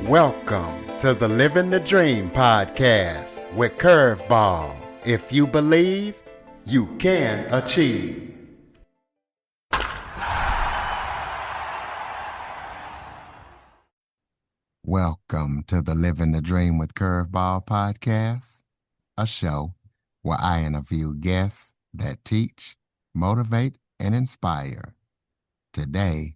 Welcome to the Living the Dream podcast with Curveball. If you believe, you can achieve. Welcome to the Living the Dream with Curveball podcast, a show where I interview guests that teach, motivate, and inspire. Today,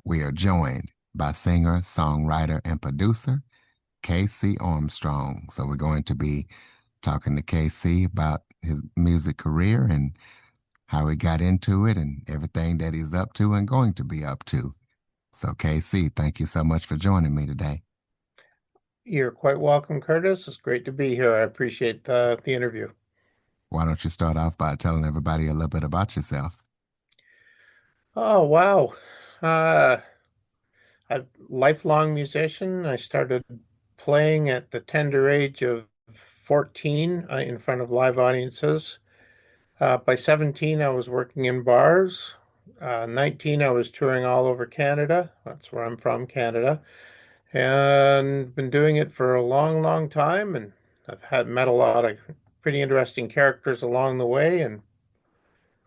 we are joined by singer, songwriter, and producer KC Armstrong. So we're going to be talking to KC about his music career and how he got into it and everything that he's up to and going to be up to. So KC, thank you so much for joining me today. You're quite welcome, Curtis. It's great to be here. I appreciate the interview. Why don't you start off by telling everybody a little bit about yourself? Oh, wow. Uh, I'm a lifelong musician. I started playing at the tender age of 14 in front of live audiences. By 17, I was working in bars. 19, I was touring all over Canada. That's where I'm from, Canada. And been doing it for a long, long time. And I've met a lot of pretty interesting characters along the way. And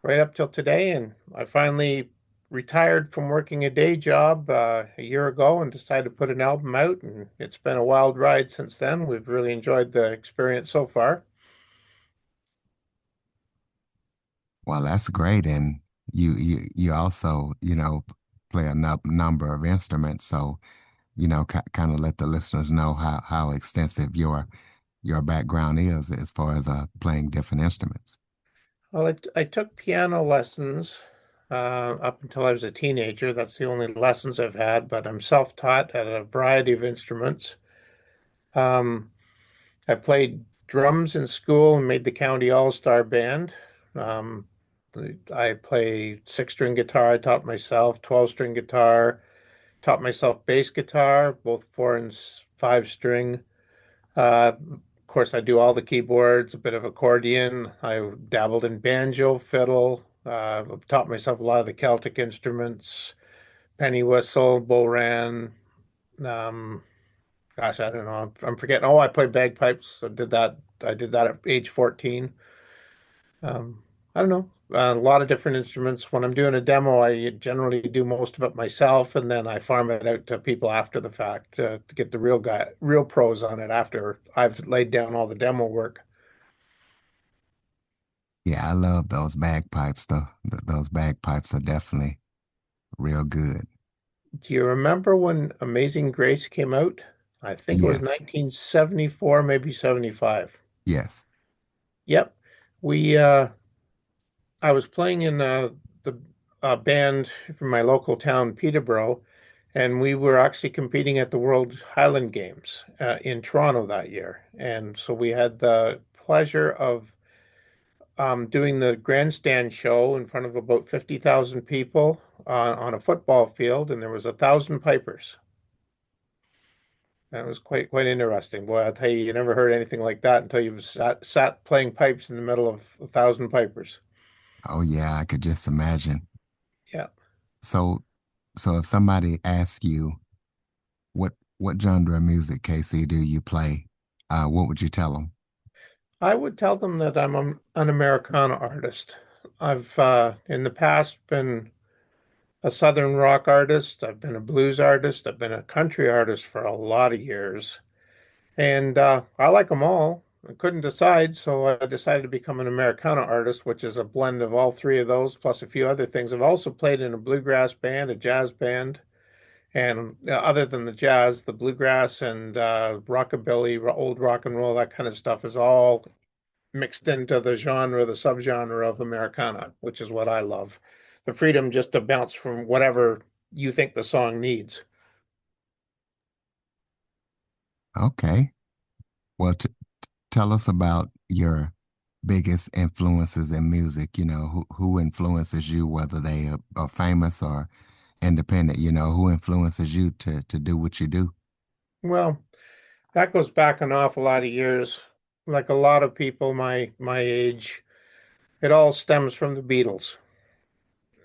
right up till today. And I finally retired from working a day job a year ago and decided to put an album out. And it's been a wild ride since then. We've really enjoyed the experience so far. Well, that's great. And you also, play a number of instruments. So, kind of let the listeners know how extensive your background is as far as playing different instruments. Well, I took piano lessons up until I was a teenager. That's the only lessons I've had, but I'm self-taught at a variety of instruments. Um, I played drums in school and made the county all-star band. Um, I play six-string guitar. I taught myself 12-string guitar, taught myself bass guitar, both four and five string. Of course, I do all the keyboards, a bit of accordion. I dabbled in banjo, fiddle. I've taught myself a lot of the Celtic instruments, penny whistle, bodhrán. Um, Gosh, I don't know. I'm forgetting. Oh, I played bagpipes. I did that. I did that at age 14. Um, I don't know. A lot of different instruments. When I'm doing a demo, I generally do most of it myself, and then I farm it out to people after the fact to get the real pros on it after I've laid down all the demo work. Yeah, I love those bagpipes. Those bagpipes are definitely real good. Do you remember when Amazing Grace came out? I think it was Yes, 1974, maybe 75. yes. Yep. We I was playing in the band from my local town, Peterborough, and we were actually competing at the World Highland Games in Toronto that year. And so we had the pleasure of doing the grandstand show in front of about 50,000 people on a football field, and there was 1,000 pipers. That was quite interesting. Boy, I'll tell you, you never heard anything like that until you've sat playing pipes in the middle of 1,000 pipers. Oh yeah, I could just imagine. Yeah. So, so if somebody asks you what genre of music, KC, do you play? What would you tell them? I would tell them that I'm an Americana artist. I've in the past been a Southern rock artist. I've been a blues artist. I've been a country artist for a lot of years. And I like them all. I couldn't decide, so I decided to become an Americana artist, which is a blend of all three of those, plus a few other things. I've also played in a bluegrass band, a jazz band, and other than the jazz, the bluegrass and rockabilly, old rock and roll, that kind of stuff is all mixed into the genre, the subgenre of Americana, which is what I love. The freedom just to bounce from whatever you think the song needs. Okay. Well, tell us about your biggest influences in music. Who influences you, whether they are famous or independent. Who influences you to do what you do. Well, that goes back an awful lot of years. Like a lot of people my age, it all stems from the Beatles.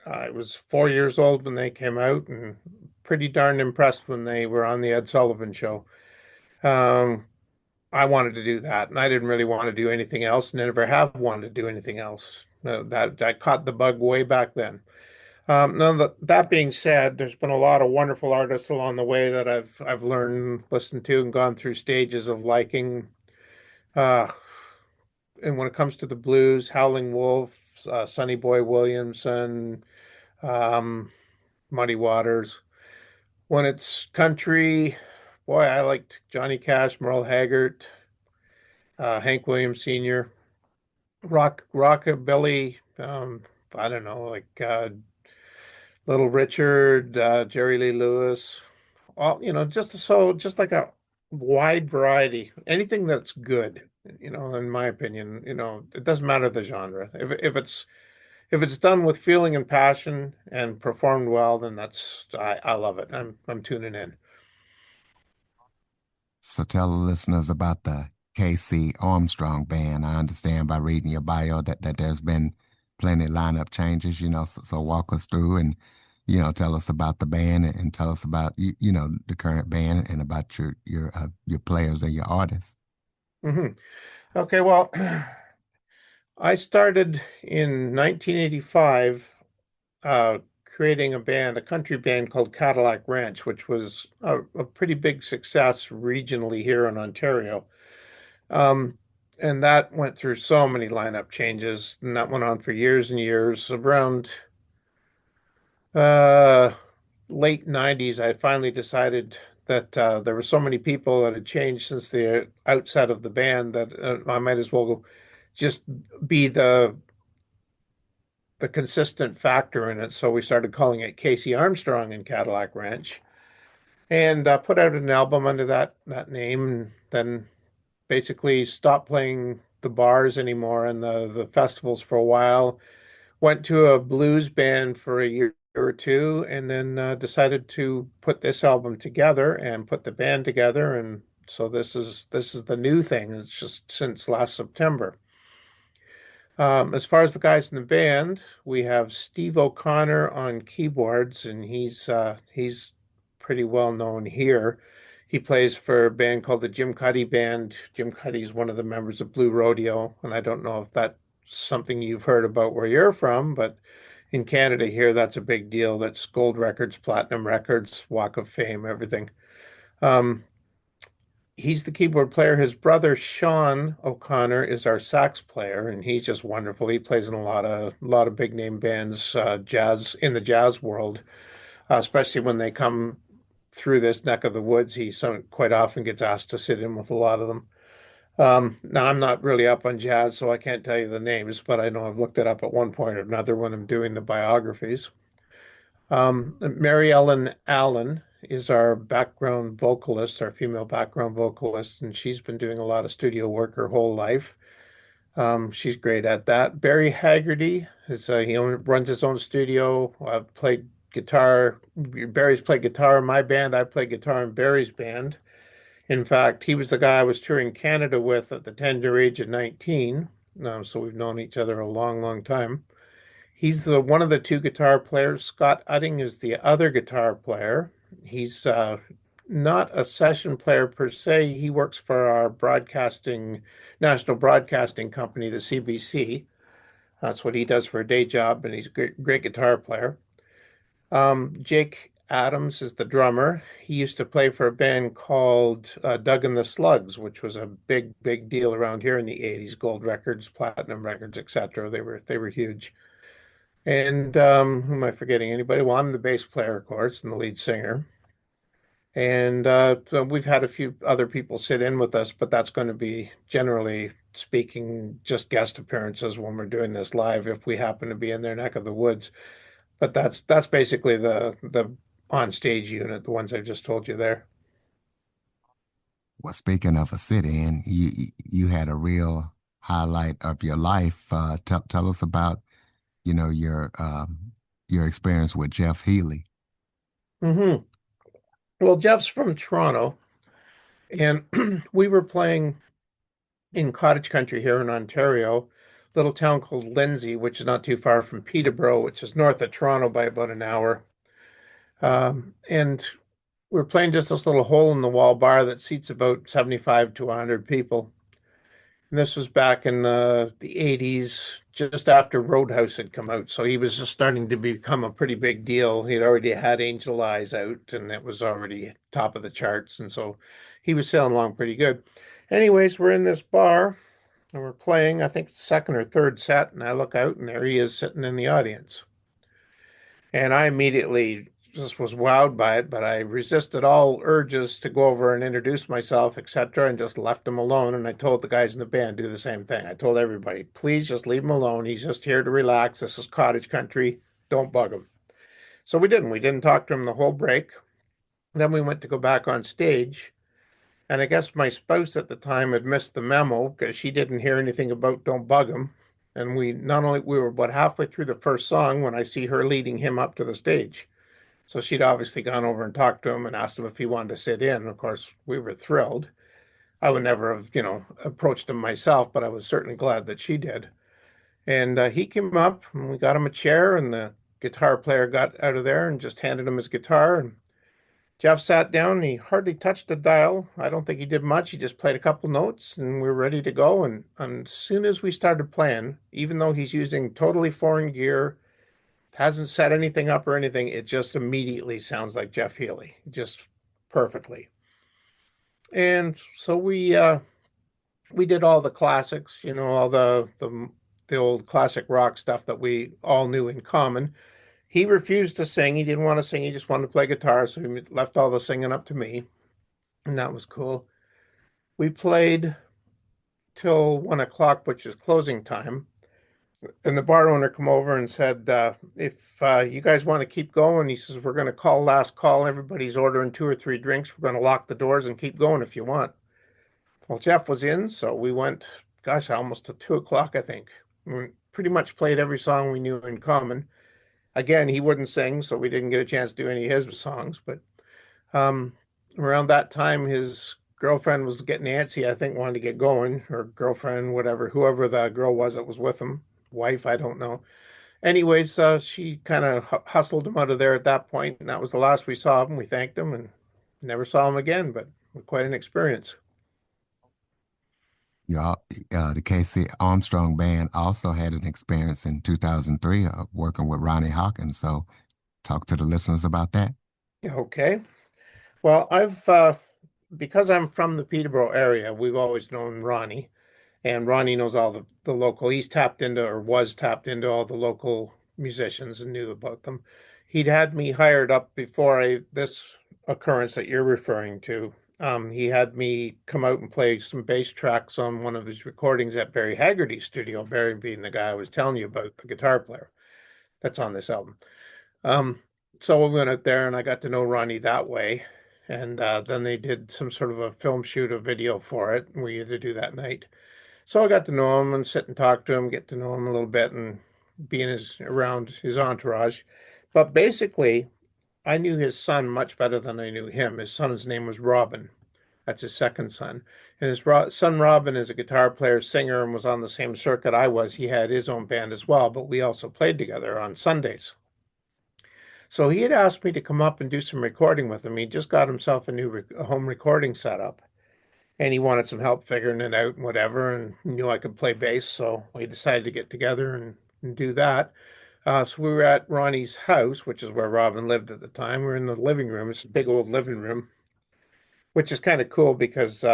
I was 4 years old when they came out, and pretty darn impressed when they were on the Ed Sullivan Show. Um, I wanted to do that, and I didn't really want to do anything else, and never have wanted to do anything else. That caught the bug way back then. Now that being said, there's been a lot of wonderful artists along the way that I've learned, listened to, and gone through stages of liking. Uh, and when it comes to the blues, Howling Wolf, Sonny Boy Williamson, um, Muddy Waters. When it's country, boy, I liked Johnny Cash, Merle Haggard, Hank Williams Sr., rockabilly. I don't know, like Little Richard, Jerry Lee Lewis. All just like a wide variety. Anything that's good, in my opinion, it doesn't matter the genre. If it's done with feeling and passion and performed well, then I love it. I'm tuning in. So tell the listeners about the KC Armstrong band. I understand by reading your bio that there's been plenty of lineup changes, so walk us through and, tell us about the band and tell us about, the current band and about your players and your artists. hmm Okay, well, I started in 1985 creating a country band called Cadillac Ranch, which was a pretty big success regionally here in Ontario. Um, and that went through so many lineup changes, and that went on for years and years. Around uh, late 90s, I finally decided that there were so many people that had changed since the outset of the band that I might as well just be the consistent factor in it. So we started calling it Casey Armstrong and Cadillac Ranch, and put out an album under that name, and then basically stopped playing the bars anymore and the festivals for a while. Went to a blues band for a year or two, and then decided to put this album together and put the band together. And so this is the new thing. It's just since last September. As far as the guys in the band, we have Steve O'Connor on keyboards, and he's pretty well known here. He plays for a band called the Jim Cuddy Band. Jim Cuddy is one of the members of Blue Rodeo, and I don't know if that's something you've heard about where you're from, but in Canada here, that's a big deal. That's gold records, platinum records, Walk of Fame, everything. Um, he's the keyboard player. His brother Sean O'Connor is our sax player, and he's just wonderful. He plays in a lot of big name bands, jazz in the jazz world, especially when they come through this neck of the woods. Quite often gets asked to sit in with a lot of them. Now I'm not really up on jazz, so I can't tell you the names, but I know I've looked it up at one point or another when I'm doing the biographies. Mary Ellen Allen is our background vocalist, our female background vocalist, and she's been doing a lot of studio work her whole life. She's great at that. Barry Haggerty runs his own studio. I've played guitar. Barry's played guitar in my band. I play guitar in Barry's band. In fact, he was the guy I was touring Canada with at the tender age of 19. So we've known each other a long, long time. He's the one of the two guitar players. Scott Utting is the other guitar player. He's not a session player per se. He works for our national broadcasting company, the CBC. That's what he does for a day job, and he's a great, great guitar player. Jake Adams is the drummer. He used to play for a band called Doug and the Slugs, which was a big, big deal around here in the 80s. Gold records, platinum records, etc. They were huge. And who am I forgetting? Anybody? Well, I'm the bass player, of course, and the lead singer. And so we've had a few other people sit in with us, but that's going to be, generally speaking, just guest appearances when we're doing this live if we happen to be in their neck of the woods. But that's basically the on stage unit, the ones I just told you there. Well, speaking of a sit-in, you had a real highlight of your life. Tell us about, you know, your experience with Jeff Healey. hmm Well, Jeff's from Toronto, and we were playing in cottage country here in Ontario, little town called Lindsay, which is not too far from Peterborough, which is north of Toronto by about an hour. And we're playing just this little hole in the wall bar that seats about 75 to 100 people. And this was back in the 80s, just after Roadhouse had come out. So he was just starting to become a pretty big deal. He'd already had Angel Eyes out, and it was already top of the charts. And so he was sailing along pretty good. Anyways, we're in this bar and we're playing, I think, second or third set. And I look out, and there he is sitting in the audience. And I immediately just was wowed by it, but I resisted all urges to go over and introduce myself, etc., and just left him alone. And I told the guys in the band do the same thing. I told everybody, please just leave him alone. He's just here to relax. This is cottage country. Don't bug him. So we didn't. We didn't talk to him the whole break. Then we went to go back on stage. And I guess my spouse at the time had missed the memo because she didn't hear anything about don't bug him. And we were about halfway through the first song when I see her leading him up to the stage. So she'd obviously gone over and talked to him and asked him if he wanted to sit in. Of course, we were thrilled. I would never have, approached him myself, but I was certainly glad that she did. And he came up and we got him a chair, and the guitar player got out of there and just handed him his guitar. And Jeff sat down and he hardly touched the dial. I don't think he did much. He just played a couple notes and we were ready to go. And as soon as we started playing, even though he's using totally foreign gear, hasn't set anything up or anything, it just immediately sounds like Jeff Healey, just perfectly. And so we did all the classics, all the old classic rock stuff that we all knew in common. He refused to sing. He didn't want to sing. He just wanted to play guitar. So he left all the singing up to me. And that was cool. We played till 1 o'clock, which is closing time. And the bar owner come over and said, if you guys want to keep going, he says, we're going to call last call. Everybody's ordering 2 or 3 drinks. We're going to lock the doors and keep going if you want. Well, Jeff was in, so we went, gosh, almost to 2 o'clock, I think. We pretty much played every song we knew in common. Again, he wouldn't sing, so we didn't get a chance to do any of his songs. But um, around that time, his girlfriend was getting antsy, I think, wanted to get going, or girlfriend, whatever, whoever the girl was that was with him, wife, I don't know. Anyways, she kind of hustled him out of there at that point, and that was the last we saw of him. We thanked him and never saw him again, but quite an experience. Y'all, the KC Armstrong band also had an experience in 2003 working with Ronnie Hawkins. So talk to the listeners about that. Okay. Well, because I'm from the Peterborough area, we've always known Ronnie, and Ronnie knows all the local. He's tapped into or was tapped into all the local musicians and knew about them. He'd had me hired up before this occurrence that you're referring to. He had me come out and play some bass tracks on one of his recordings at Barry Haggerty's studio. Barry being the guy I was telling you about, the guitar player that's on this album. Um, so we went out there and I got to know Ronnie that way. And then they did some sort of a film shoot, a video for it. We had to do that night. So I got to know him and sit and talk to him, get to know him a little bit and be in around his entourage. But basically, I knew his son much better than I knew him. His son's name was Robin. That's his second son. And his son Robin is a guitar player, singer, and was on the same circuit I was. He had his own band as well, but we also played together on Sundays. So he had asked me to come up and do some recording with him. He just got himself a new home recording setup, and he wanted some help figuring it out and whatever, and knew I could play bass, so we decided to get together and do that. So we were at Ronnie's house, which is where Robin lived at the time. We were in the living room. It's a big old living room, which is kind of cool because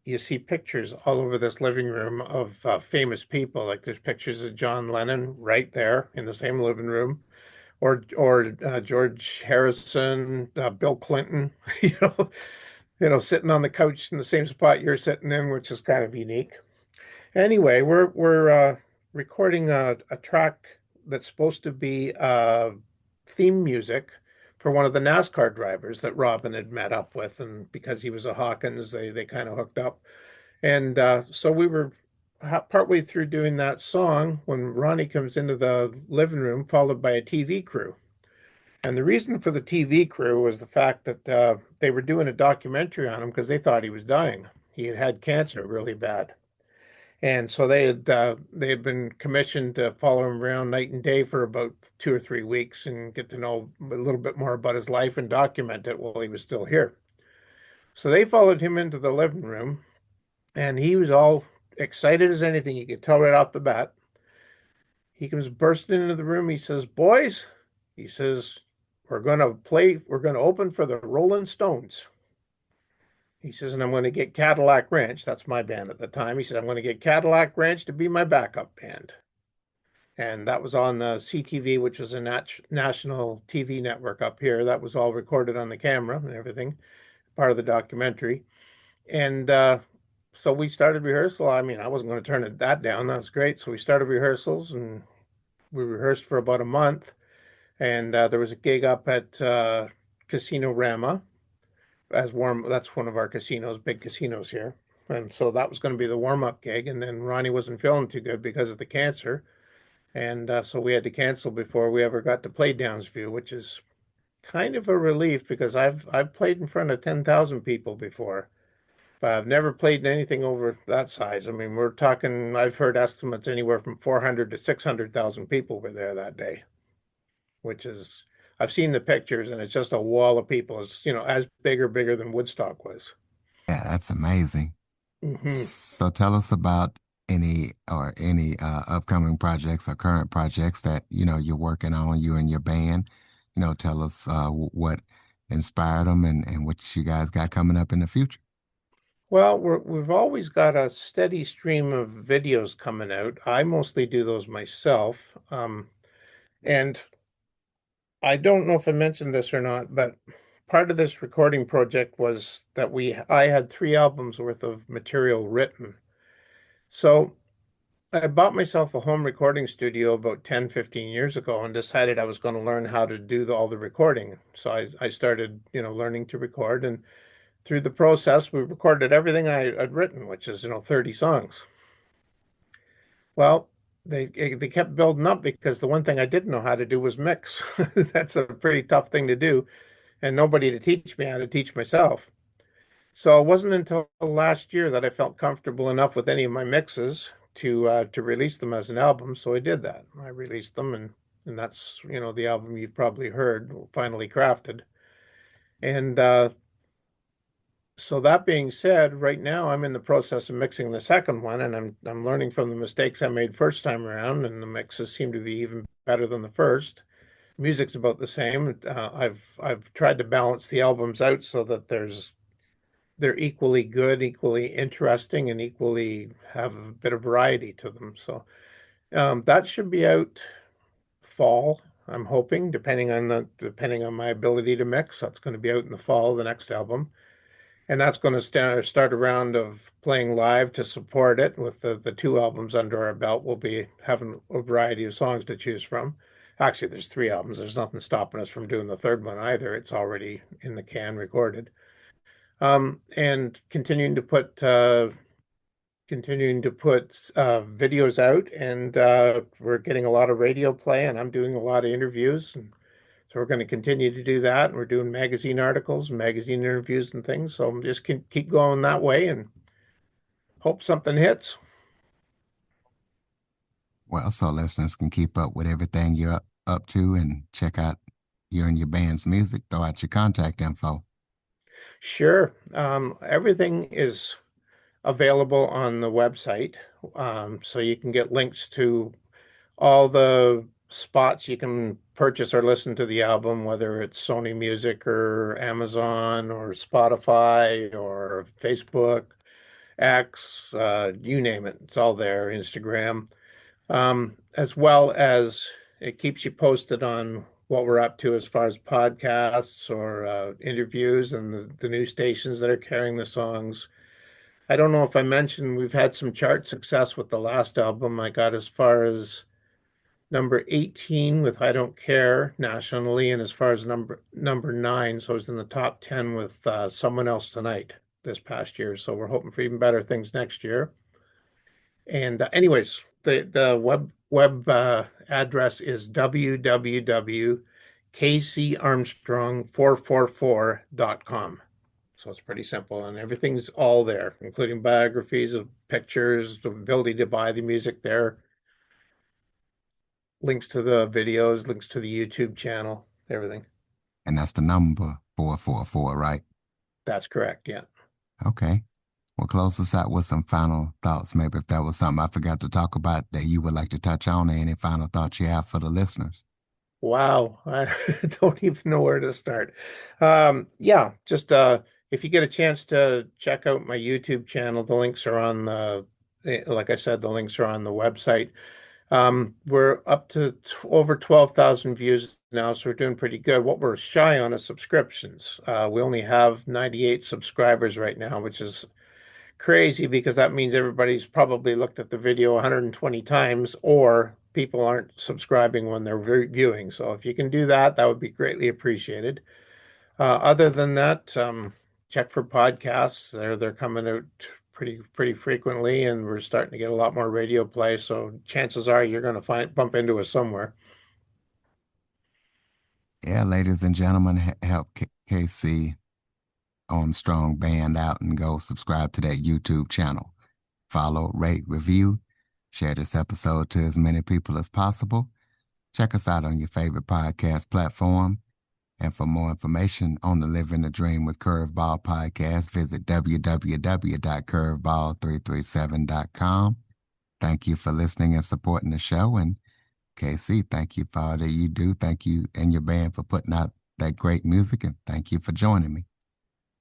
you see pictures all over this living room of famous people. Like there's pictures of John Lennon right there in the same living room, or George Harrison, Bill Clinton, you know, sitting on the couch in the same spot you're sitting in, which is kind of unique. Anyway, we're recording a track that's supposed to be theme music for one of the NASCAR drivers that Robin had met up with, and because he was a Hawkins, they kind of hooked up. And so we were partway through doing that song when Ronnie comes into the living room, followed by a TV crew. And the reason for the TV crew was the fact that they were doing a documentary on him because they thought he was dying. He had had cancer really bad. And so they had been commissioned to follow him around night and day for about 2 or 3 weeks and get to know a little bit more about his life and document it while he was still here. So they followed him into the living room, and he was all excited as anything. You could tell right off the bat. He comes bursting into the room. He says, "Boys," he says, we're going to open for the Rolling Stones." He says, "And I'm going to get Cadillac Ranch." That's my band at the time. He said, "I'm going to get Cadillac Ranch to be my backup band." And that was on the CTV, which was a national TV network up here. That was all recorded on the camera and everything, part of the documentary. And so we started rehearsal. I mean, I wasn't going to turn that down. That was great. So we started rehearsals, and we rehearsed for about a month. And there was a gig up at Casino Rama as warm. That's one of our casinos, big casinos here. And so that was going to be the warm-up gig. And then Ronnie wasn't feeling too good because of the cancer. And so we had to cancel before we ever got to play Downsview, which is kind of a relief because I've played in front of 10,000 people before, but I've never played in anything over that size. I mean, we're talking, I've heard estimates anywhere from 400 to 600,000 people were there that day, which is, I've seen the pictures and it's just a wall of people. It's, as big or bigger than Woodstock was. Yeah, that's amazing. Hmm. So tell us about any upcoming projects or current projects that you're working on, you and your band. Tell us what inspired them and what you guys got coming up in the future. Well, we've always got a steady stream of videos coming out. I mostly do those myself. And I don't know if I mentioned this or not, but part of this recording project was that I had 3 albums worth of material written. So I bought myself a home recording studio about 10, 15 years ago and decided I was going to learn how to do all the recording. So I started, learning to record. And through the process, we recorded everything I'd written, which is, 30 songs. Well, they kept building up because the one thing I didn't know how to do was mix. That's a pretty tough thing to do, and nobody to teach me how to teach myself. So it wasn't until last year that I felt comfortable enough with any of my mixes to release them as an album. So I did that. I released them, and that's the album you've probably heard, Finally Crafted. And so that being said, right now I'm in the process of mixing the second one, and I'm learning from the mistakes I made first time around, and the mixes seem to be even better than the first. Music's about the same. I've tried to balance the albums out so that they're equally good, equally interesting, and equally have a bit of variety to them. So that should be out fall. I'm hoping, depending on my ability to mix. That's going to be out in the fall, the next album. And that's going to start a round of playing live to support it. With the 2 albums under our belt, we'll be having a variety of songs to choose from. Actually, there's 3 albums. There's nothing stopping us from doing the third one either. It's already in the can recorded. And continuing to put videos out, and we're getting a lot of radio play, and I'm doing a lot of interviews, and so we're going to continue to do that. And we're doing magazine articles, magazine interviews, and things. So I'm just keep going that way and hope something hits. Well, so listeners can keep up with everything you're up to and check out you and your band's music. Throw out your contact info. Sure, everything is available on the website, so you can get links to all the spots you can purchase or listen to the album, whether it's Sony Music or Amazon or Spotify or Facebook, X, you name it. It's all there, Instagram, as well as it keeps you posted on what we're up to as far as podcasts or interviews and the new stations that are carrying the songs. I don't know if I mentioned we've had some chart success with the last album. I got as far as number 18 with I Don't Care nationally, and as far as number 9, so I was in the top 10 with Someone Else Tonight this past year. So we're hoping for even better things next year. And anyways, the web address is www.kcarmstrong444.com. So it's pretty simple, and everything's all there, including biographies of pictures, the ability to buy the music there, links to the videos, links to the YouTube channel, everything. And that's the number 444, right? That's correct. Yeah. Okay. Well, close us out with some final thoughts. Maybe if that was something I forgot to talk about that you would like to touch on, or any final thoughts you have for the listeners. Wow. I don't even know where to start. Yeah, just if you get a chance to check out my YouTube channel, the links are on like I said, the links are on the website. We're up to over 12,000 views now, so we're doing pretty good. What we're shy on is subscriptions. We only have 98 subscribers right now, which is crazy because that means everybody's probably looked at the video 120 times, or people aren't subscribing when they're viewing. So if you can do that, that would be greatly appreciated. Other than that, check for podcasts. They're coming out pretty frequently, and we're starting to get a lot more radio play. So chances are you're going to bump into us somewhere. Yeah, ladies and gentlemen, help KC Armstrong band out and go subscribe to that YouTube channel. Follow, rate, review, share this episode to as many people as possible. Check us out on your favorite podcast platform. And for more information on the Living the Dream with Curveball podcast, visit www.curveball337.com. Thank you for listening and supporting the show. And KC, thank you for all that you do. Thank you and your band for putting out that great music. And thank you for joining me.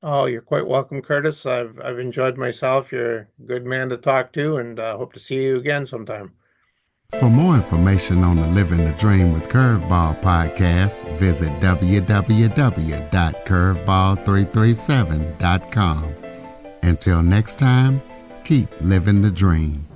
Oh, you're quite welcome, Curtis. I've enjoyed myself. You're a good man to talk to, and hope to see you again sometime. For more information on the Living the Dream with Curveball podcast, visit www.curveball337.com. Until next time, keep living the dream.